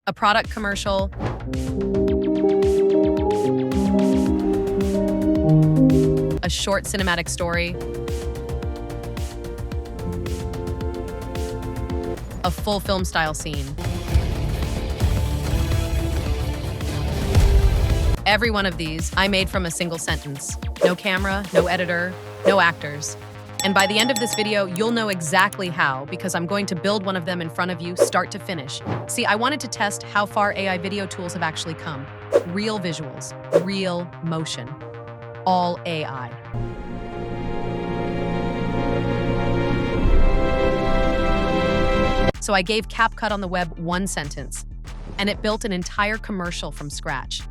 a product commercial, a short cinematic story, a full film-style scene. Every one of these I made from a single sentence. No camera, no editor, no actors. And by the end of this video, you'll know exactly how, because I'm going to build one of them in front of you, start to finish. See, I wanted to test how far AI video tools have actually come. Real visuals, real motion, all AI. So I gave CapCut on the web one sentence, and it built an entire commercial from scratch.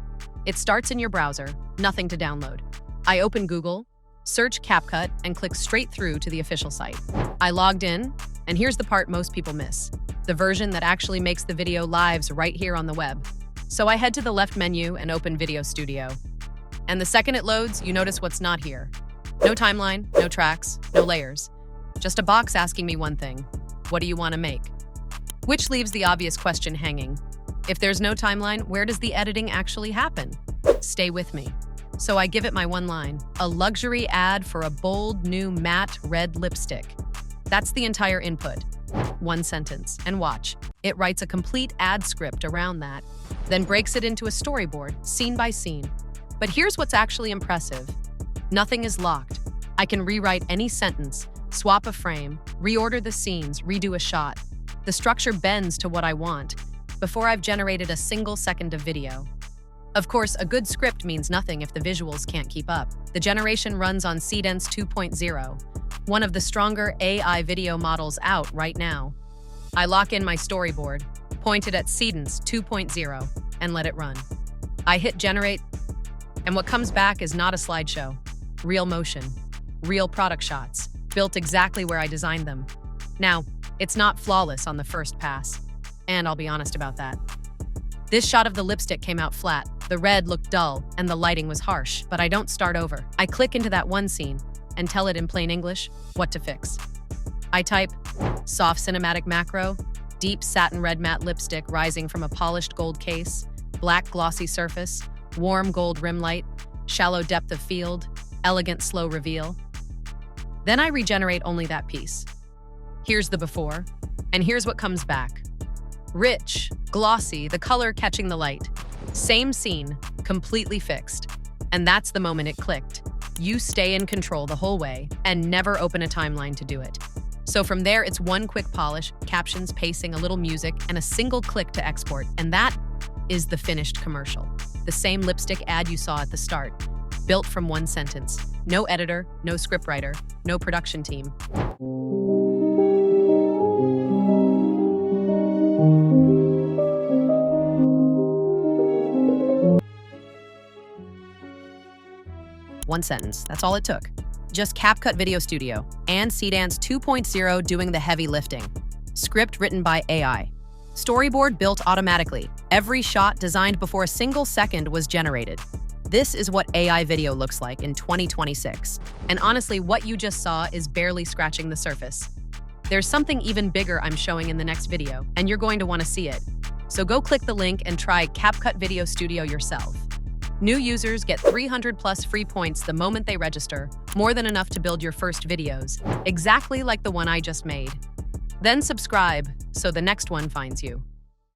It starts in your browser, nothing to download. I open Google, search CapCut, and click straight through to the official site. I logged in, and here's the part most people miss, the version that actually makes the video lives right here on the web. So I head to the left menu and open Video Studio. And the second it loads, you notice what's not here. No timeline, no tracks, no layers. Just a box asking me one thing: what do you want to make? Which leaves the obvious question hanging. If there's no timeline, where does the editing actually happen? Stay with me. So I give it my one line: a luxury ad for a bold new matte red lipstick. That's the entire input. One sentence. And watch. It writes a complete ad script around that, then breaks it into a storyboard, scene by scene. But here's what's actually impressive. Nothing is locked. I can rewrite any sentence, swap a frame, reorder the scenes, redo a shot. The structure bends to what I want before I've generated a single second of video. Of course, a good script means nothing if the visuals can't keep up. The generation runs on Seedance 2.0, one of the stronger AI video models out right now. I lock in my storyboard, point it at Seedance 2.0, and let it run. I hit generate, and what comes back is not a slideshow. Real motion, real product shots, built exactly where I designed them. Now, it's not flawless on the first pass, and I'll be honest about that. This shot of the lipstick came out flat. The red looked dull, and the lighting was harsh, but I don't start over. I click into that one scene and tell it in plain English what to fix. I type soft cinematic macro, deep satin red matte lipstick rising from a polished gold case, black glossy surface, warm gold rim light, shallow depth of field, elegant slow reveal. Then I regenerate only that piece. Here's the before, and here's what comes back. Rich, glossy, the color catching the light. Same scene, completely fixed. And that's the moment it clicked. You stay in control the whole way and never open a timeline to do it. So from there, it's one quick polish, captions, pacing, a little music, and a single click to export. And that is the finished commercial. The same lipstick ad you saw at the start, built from one sentence. No editor, no scriptwriter, no production team. One sentence, that's all it took. Just CapCut Video Studio and Seedance 2.0 doing the heavy lifting. Script written by AI. Storyboard built automatically. Every shot designed before a single second was generated. This is what AI video looks like in 2026. And honestly, what you just saw is barely scratching the surface. There's something even bigger I'm showing in the next video, and you're going to want to see it. So go click the link and try CapCut Video Studio yourself. New users get 300+ free points the moment they register, more than enough to build your first videos, exactly like the one I just made. Then subscribe so the next one finds you.